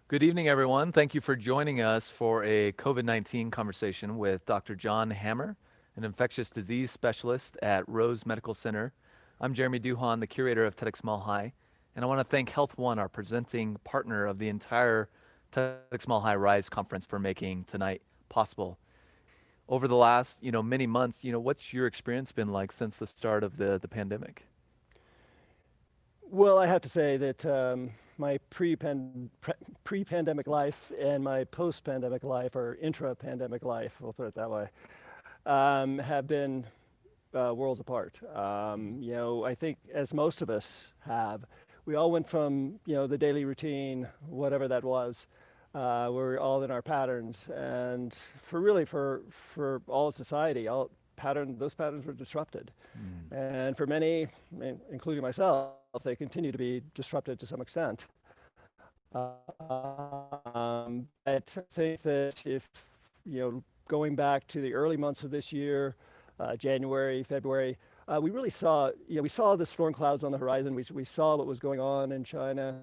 Good evening, everyone. Thank you for joining us for a COVID-19 conversation with Dr. John Hammer, an infectious disease specialist at Rose Medical Center. I'm Jeremy Duhan, the curator of TEDxMileHigh, and I want to thank Health One, our presenting partner of the entire TEDxMileHigh Rise conference, for making tonight possible. Over the last, many months, what's your experience been like since the start of the pandemic? Well, I have to say that my pre-pandemic life and my post-pandemic life, or intra-pandemic life, we'll put it that way, have been worlds apart. I think as most of us have, we all went from, the daily routine, whatever that was, we're all in our patterns, and for all of society, those patterns were disrupted. Mm. And for many, including myself, they continue to be disrupted to some extent. I think that if, going back to the early months of this year, January, February, we really saw, we saw the storm clouds on the horizon. We saw what was going on in China.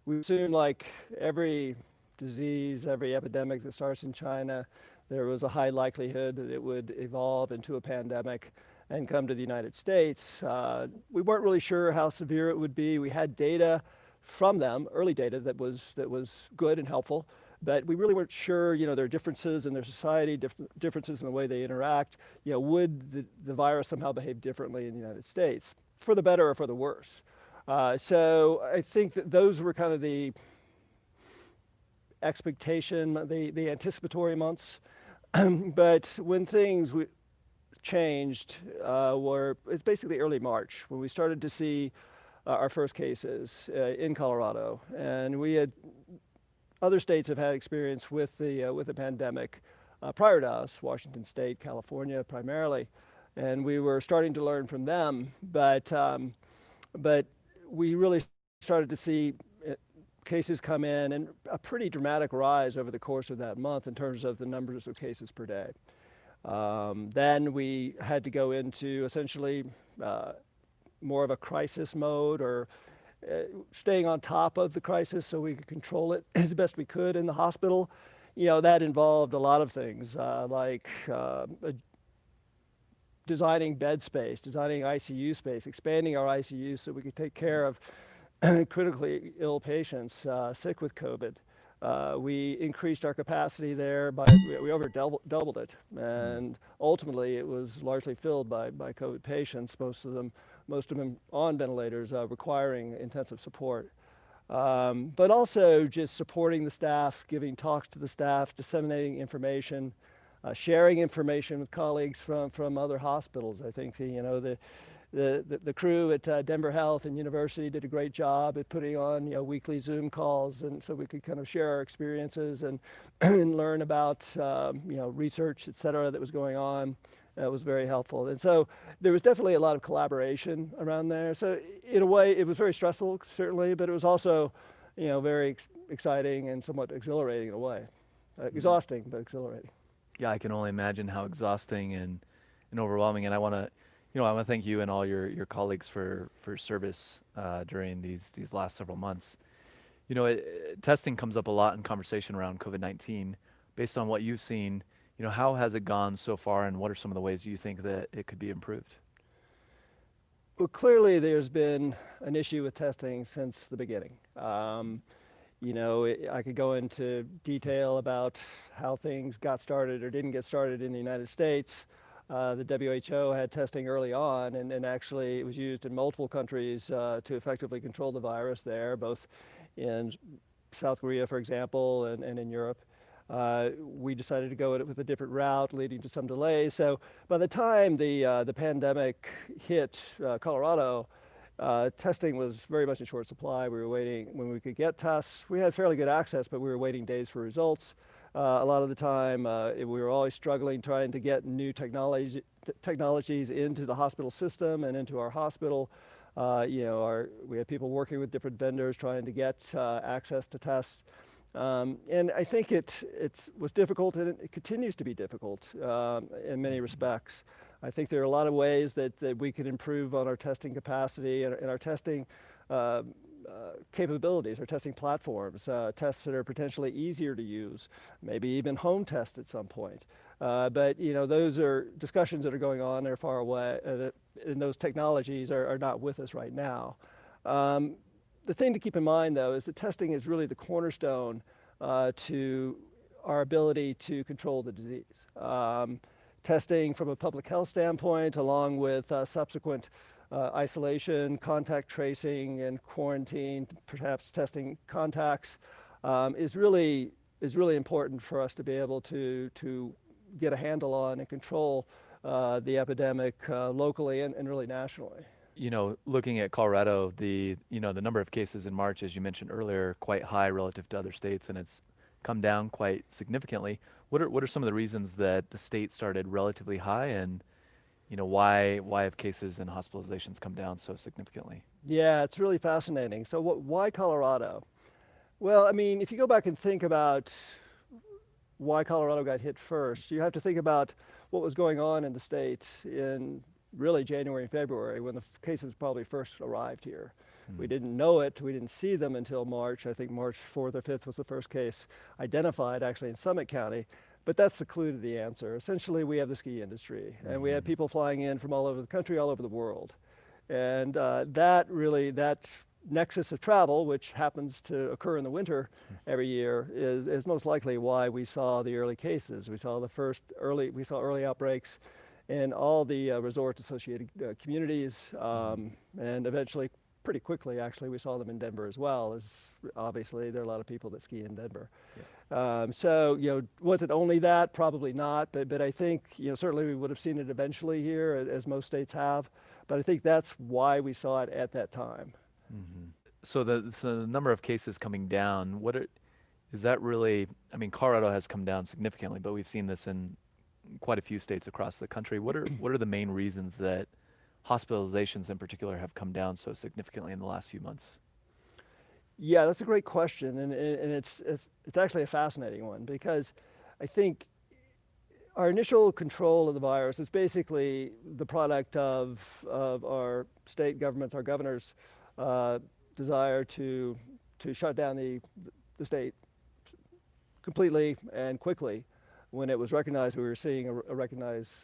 We assumed, like every disease, every epidemic that starts in China, there was a high likelihood that it would evolve into a pandemic and come to the United States. We weren't really sure how severe it would be. We had data from them, early data that was good and helpful, but we really weren't sure. There are differences in their society, differences in the way they interact. Would the virus somehow behave differently in the United States, for the better or for the worse? So I think that those were kind of the expectation, the anticipatory months. But when things changed, it's basically early March when we started to see our first cases in Colorado, and other states have had experience with the pandemic prior to us, Washington State, California primarily, and we were starting to learn from them, but we really started to see cases come in, and a pretty dramatic rise over the course of that month in terms of the numbers of cases per day. Then we had to go into essentially more of a crisis mode, or staying on top of the crisis so we could control it as best we could in the hospital. That involved a lot of things, like designing bed space, designing ICU space, expanding our ICU so we could take care of critically ill patients sick with COVID. We increased our capacity there we over doubled it, and ultimately it was largely filled by COVID patients, most of them on ventilators, requiring intensive support. But also just supporting the staff, giving talks to the staff, disseminating information, sharing information with colleagues from other hospitals. I think the crew at Denver Health and University did a great job at putting on weekly Zoom calls, and so we could kind of share our experiences and and learn about research, et cetera, that was going on. It was very helpful, and so there was definitely a lot of collaboration around there. So in a way, it was very stressful, certainly, but it was also very exciting and somewhat exhilarating in a way. Exhausting, but exhilarating. Yeah, I can only imagine how exhausting and overwhelming. And I want to thank you and all your colleagues for service during these last several months. Testing comes up a lot in conversation around COVID-19. Based on what you've seen, how has it gone so far, and what are some of the ways you think that it could be improved? Well, clearly there's been an issue with testing since the beginning. I could go into detail about how things got started or didn't get started in the United States. The WHO had testing early on, and actually it was used in multiple countries to effectively control the virus there, both in South Korea, for example, and in Europe. We decided to go with a different route, leading to some delays. So by the time the pandemic hit Colorado, testing was very much in short supply. We were waiting when we could get tests. We had fairly good access, but we were waiting days for results. A lot of the time, we were always struggling trying to get new technologies into the hospital system and into our hospital. We had people working with different vendors trying to get access to tests. And I think it was difficult, and it continues to be difficult in many respects. I think there are a lot of ways that we could improve on our testing capacity and our testing capabilities or testing platforms, tests that are potentially easier to use, maybe even home tests at some point. But those are discussions that are going on. They're far away, and those technologies are not with us right now. The thing to keep in mind, though, is that testing is really the cornerstone to our ability to control the disease. Testing from a public health standpoint, along with subsequent isolation, contact tracing, and quarantine, perhaps testing contacts, is really important for us to be able to get a handle on and control the epidemic locally and really nationally. Looking at Colorado, the number of cases in March, as you mentioned earlier, quite high relative to other states, and it's come down quite significantly. What are some of the reasons that the state started relatively high, and why have cases and hospitalizations come down so significantly? Yeah, it's really fascinating. So why Colorado? Well, I mean, if you go back and think about why Colorado got hit first, you have to think about what was going on in the state in really January and February, when the cases probably first arrived here. We didn't know it, we didn't see them until March. I think March 4th or 5th was the first case identified actually in Summit County. But that's the clue to the answer. Essentially, we have the ski industry, and we have people flying in from all over the country, all over the world. And that nexus of travel, which happens to occur in the winter every year, is most likely why we saw the early cases. We saw early outbreaks in all the resort-associated communities, and eventually, pretty quickly, actually, we saw them in Denver as well, as obviously there are a lot of people that ski in Denver. Yeah. So, was it only that? Probably not, but I think, certainly we would have seen it eventually here, as most states have, but I think that's why we saw it at that time. Mm-hmm. So the number of cases coming down, is that really, I mean, Colorado has come down significantly, but we've seen this in quite a few states across the country. What are the main reasons that hospitalizations in particular have come down so significantly in the last few months? Yeah, that's a great question, and it's actually a fascinating one, because I think our initial control of the virus is basically the product of our state governments, our governors' desire to shut down the state completely and quickly when it was recognized we were seeing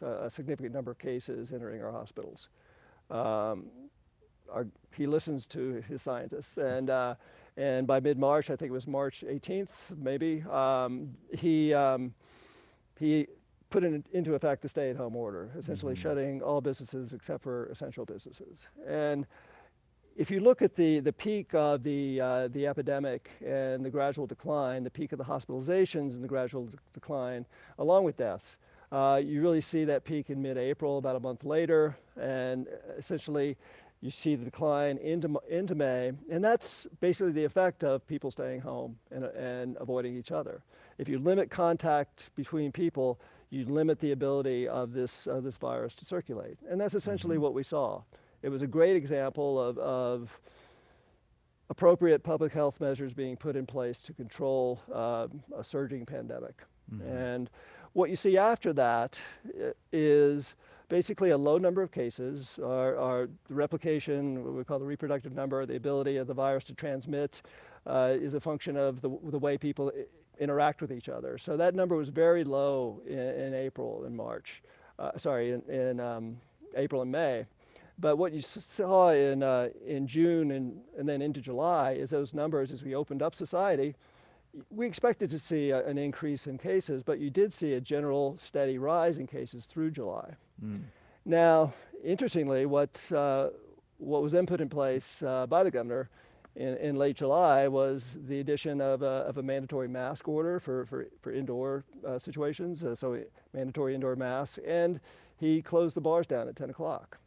a significant number of cases entering our hospitals. He listens to his scientists, and by mid-March, I think it was March 18th, maybe, he put into effect the stay-at-home order, essentially shutting all businesses except for essential businesses. And if you look at the peak of the epidemic and the gradual decline, the peak of the hospitalizations and the gradual decline, along with deaths, you really see that peak in mid-April, about a month later, and essentially you see the decline into May, and that's basically the effect of people staying home and avoiding each other. If you limit contact between people, you limit the ability of this virus to circulate, and that's essentially what we saw. It was a great example of appropriate public health measures being put in place to control a surging pandemic. And what you see after that is basically a low number of cases, the replication, what we call the reproductive number, the ability of the virus to transmit, is a function of the way people interact with each other. So that number was very low in April and March, in April and May. But what you saw in June and then into July is those numbers, as we opened up society, we expected to see an increase in cases, but you did see a general steady rise in cases through July. Now, interestingly, what was then put in place by the governor in late July was the addition of a mandatory mask order for indoor situations, so mandatory indoor masks, and he closed the bars down at 10 o'clock.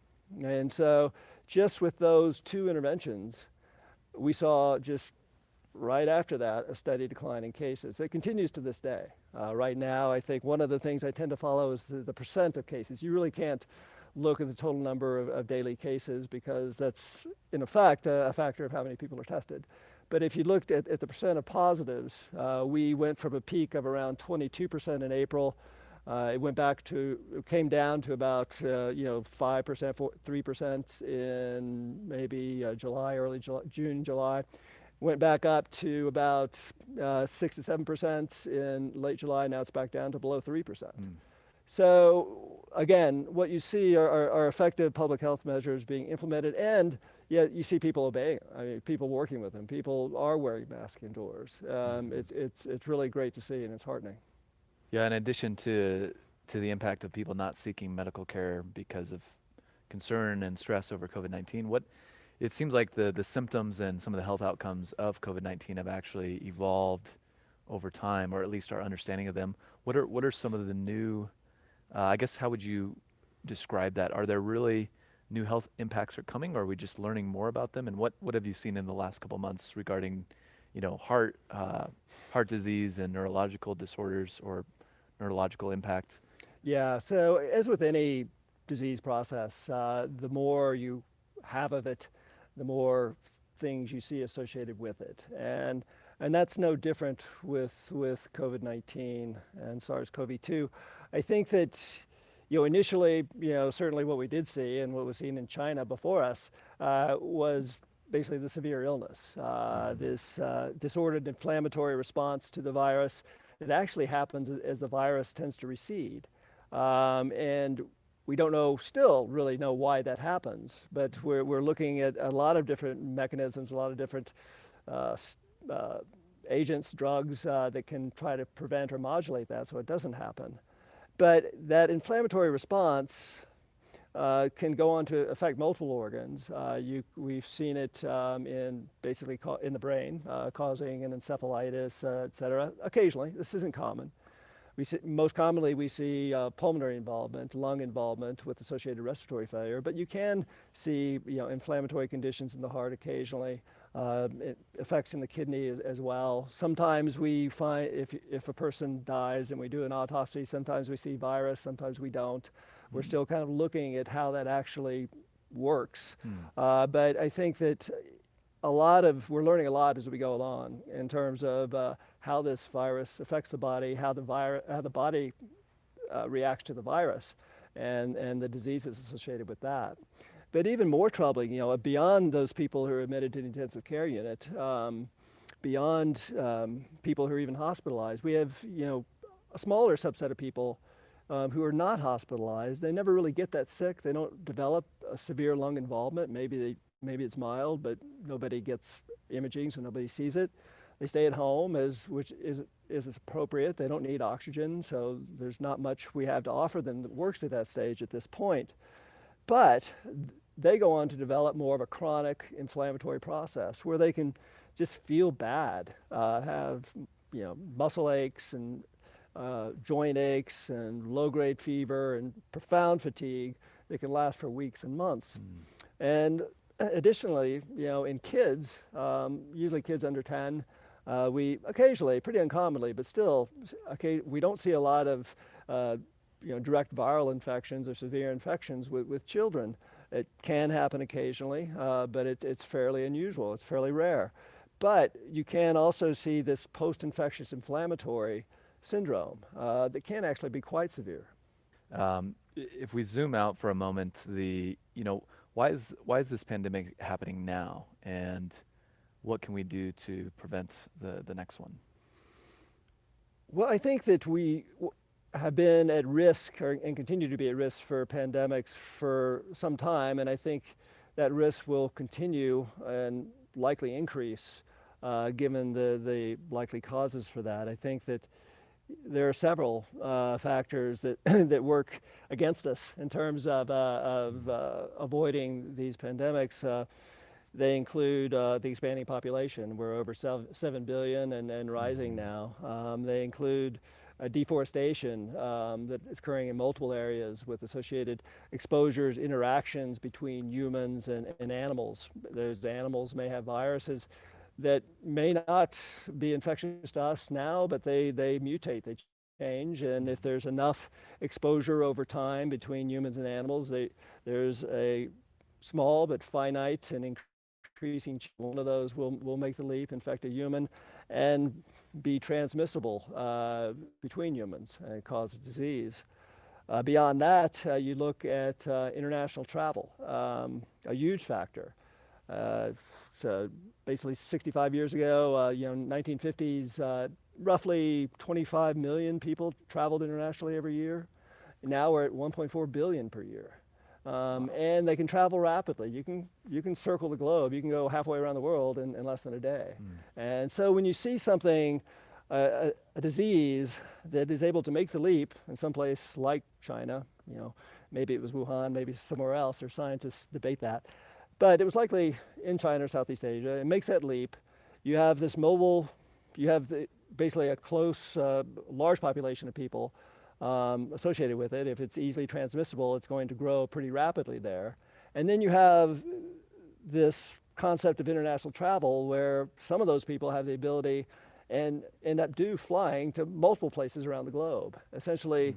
And so just with those two interventions, we saw just right after that a steady decline in cases. It continues to this day. Right now, I think one of the things I tend to follow is the percent of cases. You really can't look at the total number of daily cases because that's, in effect, a factor of how many people are tested. But if you looked at the percent of positives, we went from a peak of around 22% in April It came down to about 5%, 3% in maybe June, July. Went back up to about 6 to 7% in late July. Now it's back down to below 3%. Mm. So again, what you see are effective public health measures being implemented, and yet you see people obeying. I mean, people working with them. People are wearing masks indoors. It's really great to see, and it's heartening. Yeah, in addition to the impact of people not seeking medical care because of concern and stress over COVID-19, what it seems like the symptoms and some of the health outcomes of COVID-19 have actually evolved over time, or at least our understanding of them. What are some of the new, I guess, how would you describe that? Are there really new health impacts are coming, or are we just learning more about them? And what have you seen in the last couple months regarding, heart disease and neurological disorders or neurological impact? Yeah, so as with any disease process, the more you have of it, the more things you see associated with it. And that's no different with COVID-19 and SARS-CoV-2. I think that initially, certainly what we did see and what was seen in China before us was basically the severe illness, this disordered inflammatory response to the virus that actually happens as the virus tends to recede. And we don't really know why that happens, but we're looking at a lot of different mechanisms, a lot of different agents, drugs that can try to prevent or modulate that so it doesn't happen. But that inflammatory response can go on to affect multiple organs. We've seen it in the brain, causing an encephalitis, et cetera. Occasionally, this isn't common. Most commonly, we see pulmonary involvement, lung involvement with associated respiratory failure, but you can see inflammatory conditions in the heart occasionally, effects in the kidney as well. Sometimes we find if a person dies and we do an autopsy, sometimes we see virus, sometimes we don't. We're still kind of looking at how that actually works. But I think that we're learning a lot as we go along in terms of how this virus affects the body, how the body reacts to the virus, and the diseases associated with that. But even more troubling, beyond those people who are admitted to the intensive care unit, beyond people who are even hospitalized, we have a smaller subset of people who are not hospitalized. They never really get that sick. They don't develop a severe lung involvement. Maybe it's mild, but nobody gets imaging, so nobody sees it. They stay at home, which is appropriate. They don't need oxygen, so there's not much we have to offer them that works at that stage at this point. But they go on to develop more of a chronic inflammatory process where they can just feel bad, have muscle aches and joint aches and low-grade fever and profound fatigue that can last for weeks and months. And additionally, in kids, usually kids under 10, we occasionally, pretty uncommonly, but still, we don't see a lot of direct viral infections or severe infections with children. It can happen occasionally, but it's fairly unusual. It's fairly rare. But you can also see this post-infectious inflammatory syndrome that can actually be quite severe. If we zoom out for a moment, why is this pandemic happening now, and what can we do to prevent the next one? Well, I think that we have been at risk and continue to be at risk for pandemics for some time, and I think that risk will continue and likely increase given the likely causes for that. I think that there are several factors that that work against us in terms of avoiding these pandemics. They include the expanding population. We're over 7 billion and rising now. They include deforestation that is occurring in multiple areas with associated exposures, interactions between humans and animals. Those animals may have viruses that may not be infectious to us now, but they mutate, they change, and if there's enough exposure over time between humans and animals, there's a small but finite and increasing one of those will make the leap, infect a human, and be transmissible between humans and cause disease. Beyond that, you look at international travel, a huge factor. Uh, so basically 65 years ago, 1950s, roughly 25 million people traveled internationally every year. Now we're at 1.4 billion per year. Wow. And they can travel rapidly. You can circle the globe. You can go halfway around the world in less than a day. Mm. And so when you see something, a disease that is able to make the leap in some place like China, maybe it was Wuhan, maybe somewhere else, or scientists debate that, but it was likely in China or Southeast Asia. It makes that leap. You have this mobile, you have basically a close, large population of people associated with it. If it's easily transmissible, it's going to grow pretty rapidly there. And then you have this concept of international travel where some of those people have the ability and end up flying to multiple places around the globe, essentially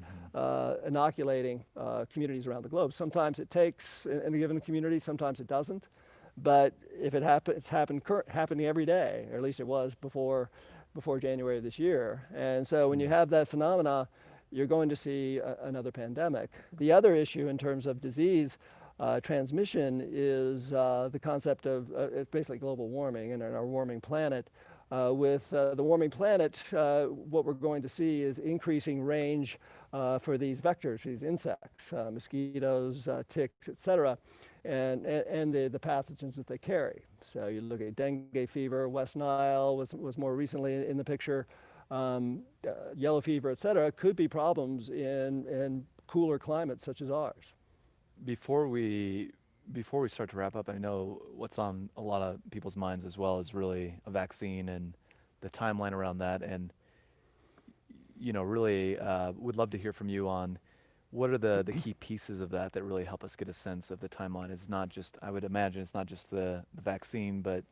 inoculating communities around the globe. Sometimes it takes in a given community, sometimes it doesn't. But if it happens, it's happening every day, or at least it was before January of this year. And so when you have that phenomena, you're going to see another pandemic. The other issue in terms of disease transmission is the concept of it's basically global warming and our warming planet. With the warming planet, what we're going to see is increasing range for these vectors, these insects, mosquitoes, ticks, etc., and the pathogens that they carry. So you look at dengue fever, West Nile was more recently in the picture. Yellow fever, et cetera, could be problems in cooler climates such as ours. Before we start to wrap up, I know what's on a lot of people's minds as well is really a vaccine and the timeline around that. And really would love to hear from you on what are the key pieces of that really help us get a sense of the timeline. It's not just, I would imagine it's not just the vaccine, but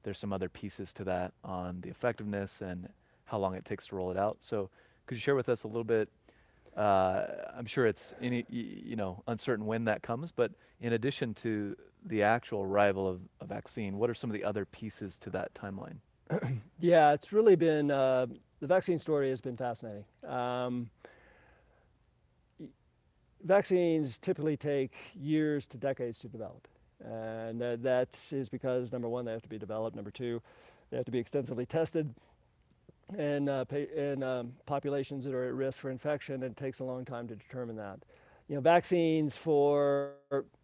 there's some other pieces to that on the effectiveness and how long it takes to roll it out. So could you share with us a little bit? I'm sure it's uncertain when that comes, but in addition to the actual arrival of a vaccine, what are some of the other pieces to that timeline? Yeah, it's really been, the vaccine story has been fascinating. Vaccines typically take years to decades to develop. And that is because, number one, they have to be developed. Number two, they have to be extensively tested in populations that are at risk for infection, and it takes a long time to determine that. Vaccines for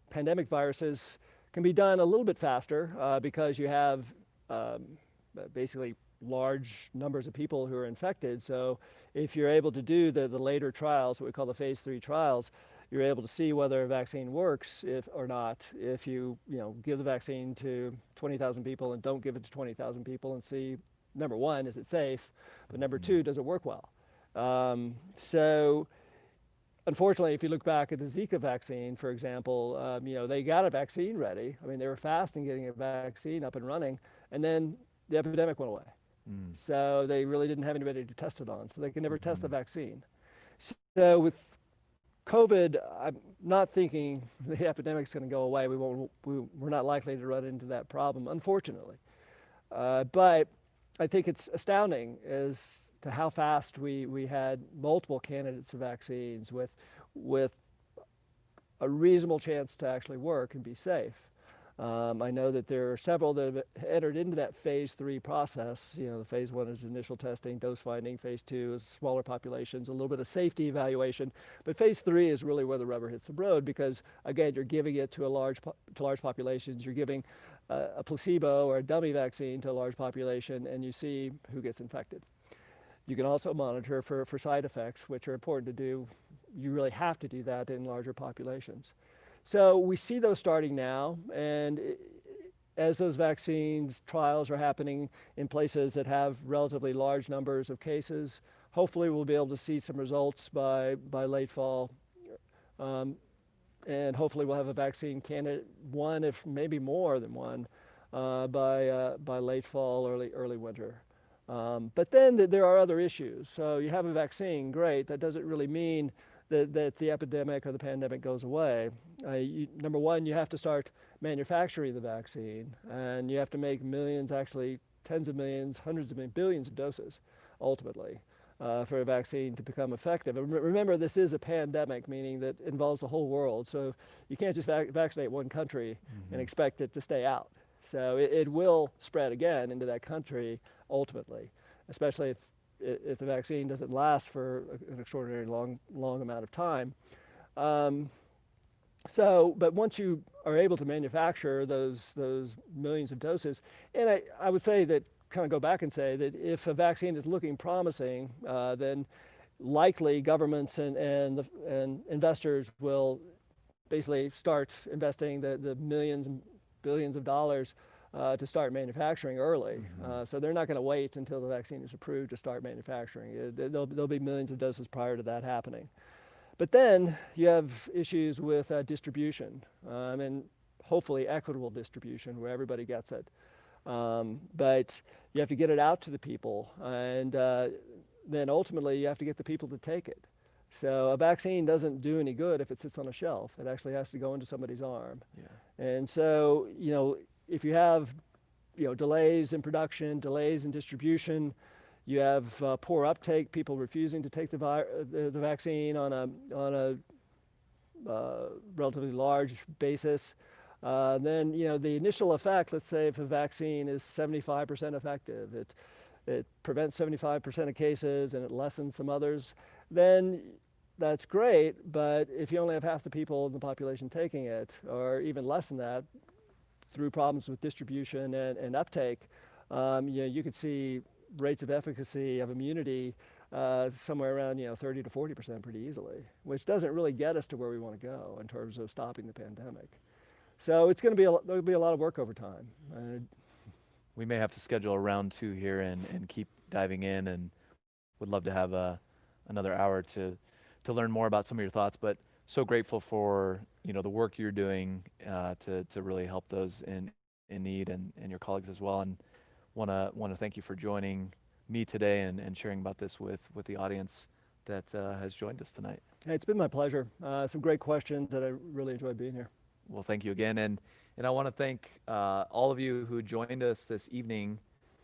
pandemic viruses can be done a little bit faster because you have basically large numbers of people who are infected. So if you're able to do the later trials, what we call the phase 3 trials, you're able to see whether a vaccine works or not. If you give the vaccine to 20,000 people and don't give it to 20,000 people and see, number one, is it safe? But number two, does it work well? So unfortunately, if you look back at the Zika vaccine, for example, they got a vaccine ready. I mean, they were fast in getting a vaccine up and running, and then the epidemic went away. So they really didn't have anybody to test it on, so they could never test the vaccine. So with COVID, I'm not thinking the epidemic's going to go away. We're not likely to run into that problem, unfortunately. But I think it's astounding as to how fast we had multiple candidates of vaccines with a reasonable chance to actually work and be safe. I know that there are several that have entered into that phase 3 process. The phase 1 is initial testing, dose finding. Phase 2 is smaller populations, a little bit of safety evaluation. But phase 3 is really where the rubber hits the road because, again, you're giving it to large populations. You're giving a placebo or a dummy vaccine to a large population, and you see who gets infected. You can also monitor for side effects, which are important to do. You really have to do that in larger populations. So we see those starting now, and as those vaccines trials are happening in places that have relatively large numbers of cases, hopefully we'll be able to see some results by late fall, and hopefully we'll have a vaccine candidate, one if maybe more than one, by late fall, early winter. But then there are other issues. So you have a vaccine, great. That doesn't really mean that the epidemic or the pandemic goes away. Number one, you have to start manufacturing the vaccine, and you have to make millions actually tens of millions, hundreds of millions, billions of doses, ultimately, for a vaccine to become effective. And remember, this is a pandemic, meaning that it involves the whole world. So you can't just vaccinate one country and expect it to stay out. So it will spread again into that country ultimately, especially if the vaccine doesn't last for an extraordinarily long amount of time. But once you are able to manufacture those millions of doses, and I would say that, kind of go back and say that if a vaccine is looking promising, then likely governments and investors will basically start investing the millions and billions of dollars to start manufacturing early. So they're not going to wait until the vaccine is approved to start manufacturing. There'll be millions of doses prior to that happening. But then you have issues with distribution, and hopefully equitable distribution where everybody gets it. But you have to get it out to the people, and then ultimately you have to get the people to take it. So a vaccine doesn't do any good if it sits on a shelf. It actually has to go into somebody's arm. Yeah. And so, if you have, delays in production, delays in distribution, you have poor uptake, people refusing to take the vaccine on a relatively large basis. Then, the initial effect, let's say if a vaccine is 75% effective, it prevents 75% of cases and it lessens some others, then that's great. But if you only have half the people in the population taking it, or even less than that, through problems with distribution and uptake, you could see rates of efficacy of immunity somewhere around 30 to 40% pretty easily, which doesn't really get us to where we want to go in terms of stopping the pandemic. So it's going to be there'll be a lot of work over time. We may have to schedule a round 2 here and keep diving in, and would love to have another hour to learn more about some of your thoughts. But so grateful for the work you're doing to really help those in need, and your colleagues as well. And want to thank you for joining me today and sharing about this with the audience that has joined us tonight. Hey, it's been my pleasure. Some great questions that I really enjoyed being here. Well, thank you again. And I want to thank all of you who joined us this evening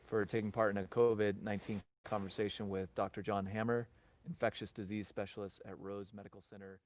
for taking part in a COVID-19 conversation with Dr. John Hammer, infectious disease specialist at Rose Medical Center.